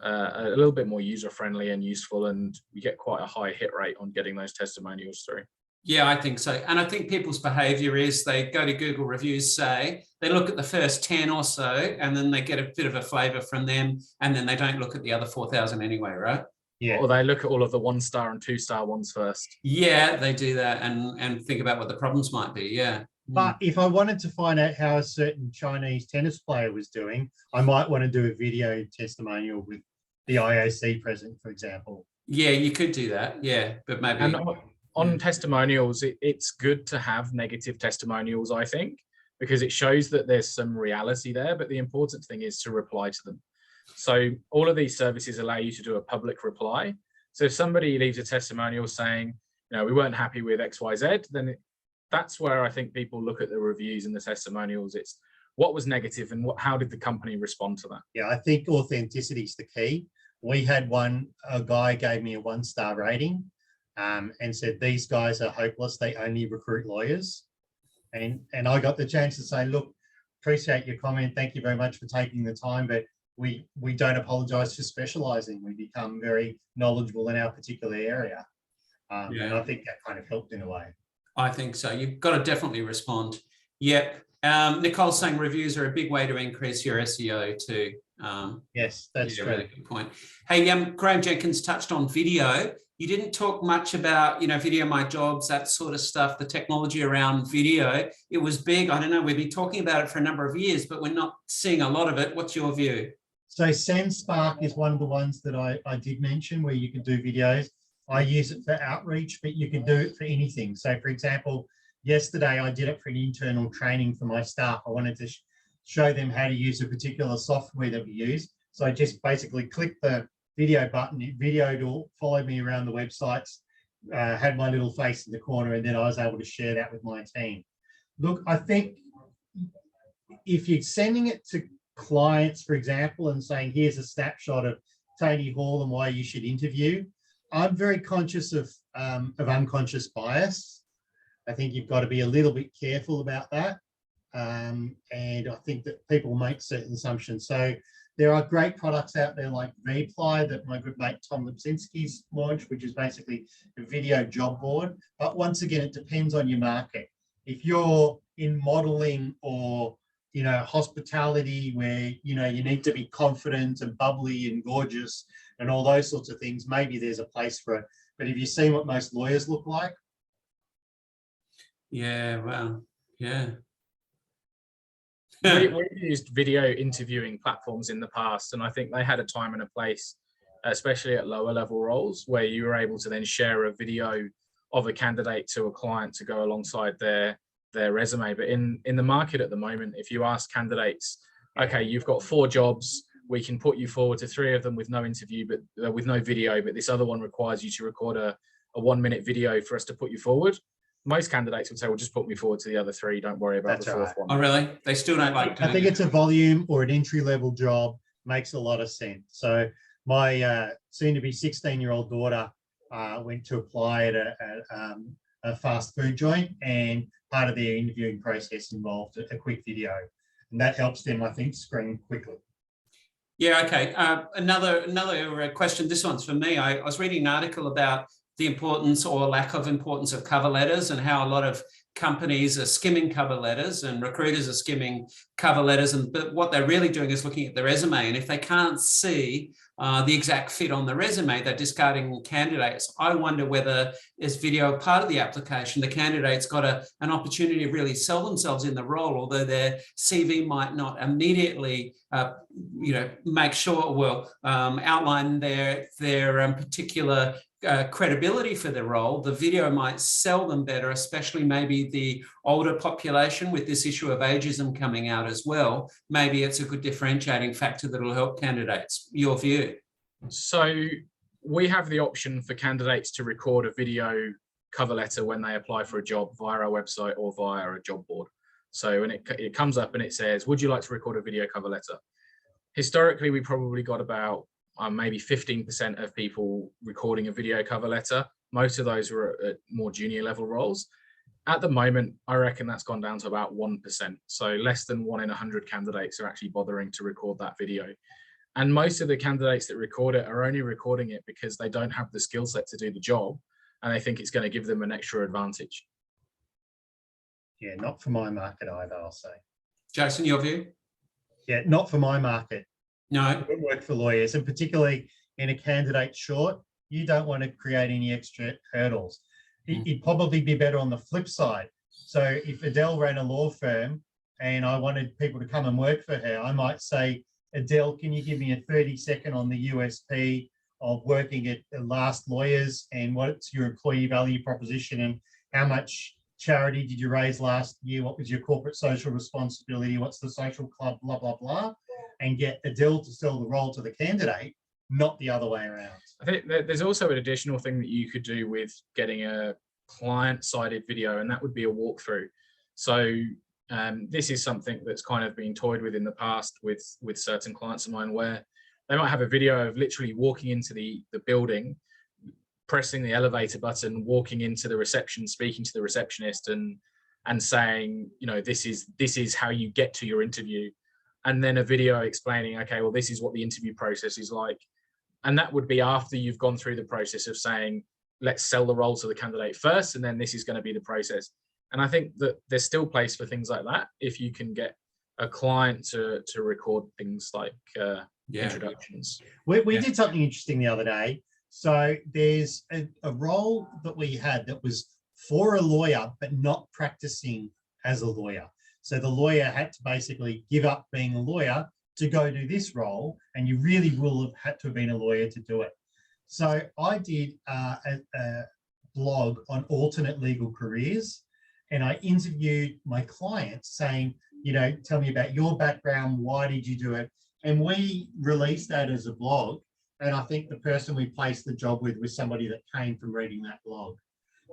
a little bit more user friendly and useful, and we get quite a high hit rate on getting those testimonials through. Yeah, I think so. And I think people's behavior is they go to Google reviews, say, they look at the first 10 or so, and then they get a bit of a flavor from them, and then they don't look at the other 4,000 anyway, right? Yeah. Or they look at all of the 1-star and 2-star ones first. Yeah, they do that and think about what the problems might be. Yeah. But if I wanted to find out how a certain Chinese tennis player was doing, I might want to do a video testimonial with the IOC president, for example. Yeah, you could do that. Yeah, but maybe. And on testimonials, it's good to have negative testimonials, I think, because it shows that there's some reality there. But the important thing is to reply to them. So all of these services allow you to do a public reply. So if somebody leaves a testimonial saying, we weren't happy with XYZ, then that's where I think people look at the reviews and the testimonials. It's what was negative and how did the company respond to that? Yeah, I think authenticity is the key. We had a guy gave me a 1-star rating and said, these guys are hopeless. They only recruit lawyers. And I got the chance to say, look, appreciate your comment. Thank you very much for taking the time, but we don't apologize for specializing. We become very knowledgeable in our particular area. And I think that kind of helped in a way. I think so. You've got to definitely respond. Yep. Nicole's saying reviews are a big way to increase your SEO too. Yes, that's true. Really good point. Hey, Graham Jenkins touched on video. You didn't talk much about, Video My Jobs, that sort of stuff, the technology around video. It was big. I don't know. We've been talking about it for a number of years, but we're not seeing a lot of it. What's your view? So SendSpark is one of the ones that I did mention where you can do videos. I use it for outreach, but you can do it for anything. So for example, yesterday I did it for an internal training for my staff. I wanted to show them how to use a particular software that we use. So I just basically clicked the video button, it videoed or followed me around the websites, had my little face in the corner, and then I was able to share that with my team. Look, I think if you're sending it to clients, for example, and saying, here's a snapshot of Tony Hall and why you should interview, I'm very conscious of unconscious bias. I think you've got to be a little bit careful about that. And I think that people make certain assumptions. So there are great products out there like Vply that my good mate Tom Lipsinski's launched, which is basically a video job board. But once again, it depends on your market. If you're in modeling or hospitality where you need to be confident and bubbly and gorgeous and all those sorts of things, maybe there's a place for it. But have you seen what most lawyers look like? Yeah, well, yeah. We've used video interviewing platforms in the past, and I think they had a time and a place, especially at lower level roles, where you were able to then share a video of a candidate to a client to go alongside their resume. But in the market at the moment, if you ask candidates, okay, you've got 4 jobs, we can put you forward to 3 of them with no interview, but with no video, but this other one requires you to record a 1-minute video for us to put you forward. Most candidates would say, well, just put me forward to the other 3. Don't worry about the 4th one. Oh, really? They still don't like doing I think it's a volume or an entry-level job makes a lot of sense. So my soon-to-be 16-year-old daughter went to apply at a fast food joint, and part of their interviewing process involved a quick video. And that helps them, I think, screen quickly. Yeah, okay. Another question. This one's for me. I was reading an article about the importance or lack of importance of cover letters and how a lot of companies are skimming cover letters and recruiters are skimming cover letters, but what they're really doing is looking at the resume, and if they can't see the exact fit on the resume, they're discarding candidates. I wonder whether, as video part of the application, the candidate's got an opportunity to really sell themselves in the role, although their CV might not immediately make sure, outline their particular credibility for the role. The video might sell them better, especially maybe the older population with this issue of ageism coming out as well. Maybe it's a good differentiating factor that will help candidates. Your view? So we have the option for candidates to record a video cover letter when they apply for a job via our website or via a job board. So when it comes up and it says, would you like to record a video cover letter? Historically, we probably got about maybe 15% of people recording a video cover letter. Most of those were at more junior level roles. At the moment, I reckon that's gone down to about 1%. So less than 1 in 100 candidates are actually bothering to record that video. And most of the candidates that record it are only recording it because they don't have the skill set to do the job and they think it's going to give them an extra advantage. Yeah, not for my market either, I'll say. Jason, your view? Yeah, not for my market. No. It would work for lawyers, and particularly in a candidate short, you don't want to create any extra hurdles. It'd probably be better on the flip side. So if Adele ran a law firm and I wanted people to come and work for her, I might say, Adele, can you give me a 30-second on the USP of working at Last Lawyers, and what's your employee value proposition, and how much charity did you raise last year? What was your corporate social responsibility? What's the social club, blah, blah, blah, and get Adele to sell the role to the candidate, not the other way around. I think there's also an additional thing that you could do with getting a client-sided video, and that would be a walkthrough. So this is something that's kind of been toyed with in the past with certain clients of mine, where they might have a video of literally walking into the building, pressing the elevator button, walking into the reception, speaking to the receptionist, and saying, you know, this is how you get to your interview, and then a video explaining, okay, well, this is what the interview process is like. And that would be after you've gone through the process of saying, let's sell the role to the candidate first, and then this is going to be the process. And I think that there's still place for things like that if you can get a client to record things like introductions. We did something interesting the other day. So there's a role that we had that was for a lawyer, but not practicing as a lawyer. So the lawyer had to basically give up being a lawyer to go do this role, and you really will have had to have been a lawyer to do it. So I did a blog on alternate legal careers, and I interviewed my clients saying, you know, tell me about your background, why did you do it? And we released that as a blog. And I think the person we placed the job with was somebody that came from reading that blog.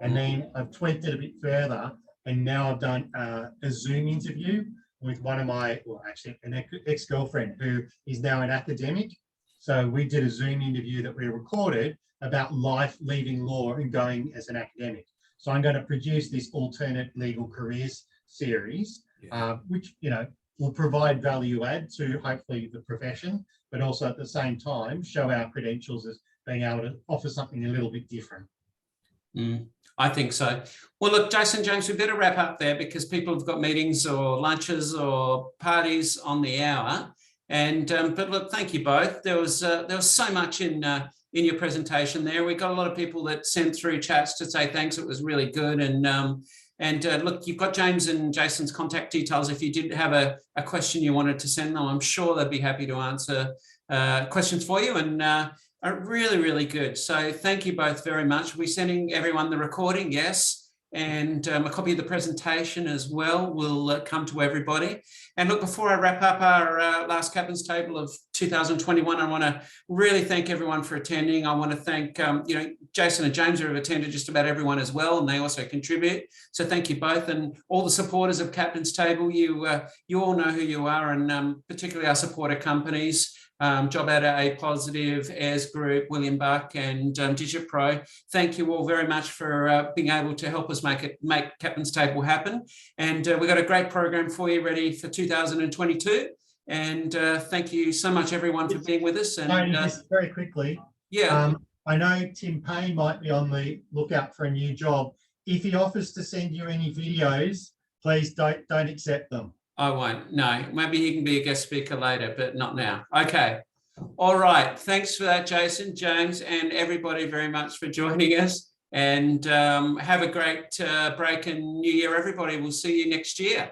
And then I've tweaked it a bit further, and now I've done a Zoom interview with one of my, well, actually an ex-girlfriend who is now an academic. So we did a Zoom interview that we recorded about life leaving law and going as an academic. So I'm going to produce this alternate legal careers series, which, you know, will provide value add to hopefully the profession, but also at the same time show our credentials as being able to offer something a little bit different. I think so. Well, look, Jason, James, we better wrap up there because people have got meetings or lunches or parties on the hour. And but look, thank you both. There was so much in your presentation there. We got a lot of people that sent through chats to say thanks. It was really good. And look, you've got James and Jason's contact details. If you did have a question you wanted to send them, I'm sure they'd be happy to answer questions for you. And really, really good. So thank you both very much. We're sending everyone the recording, yes. And a copy of the presentation as well will come to everybody. And look, before I wrap up our last Captain's Table of 2021, I want to really thank everyone for attending. I want to thank, you know, Jason and James who have attended, just about everyone as well, and they also contribute. So thank you both, and all the supporters of Captain's Table. You all know who you are, and particularly our supporter companies. Job Adder, A Positive, Ayers Group, William Buck, and DigitPro. Thank you all very much for being able to help us make Captain's Table happen. And we've got a great program for you ready for 2022. And thank you so much, everyone, for being with us. And just very quickly, I know Tim Payne might be on the lookout for a new job. If he offers to send you any videos, please don't accept them. I won't. No, maybe he can be a guest speaker later, but not now. Okay. All right. Thanks for that, Jason, James, and everybody very much for joining us. And have a great break and New Year, everybody. We'll see you next year.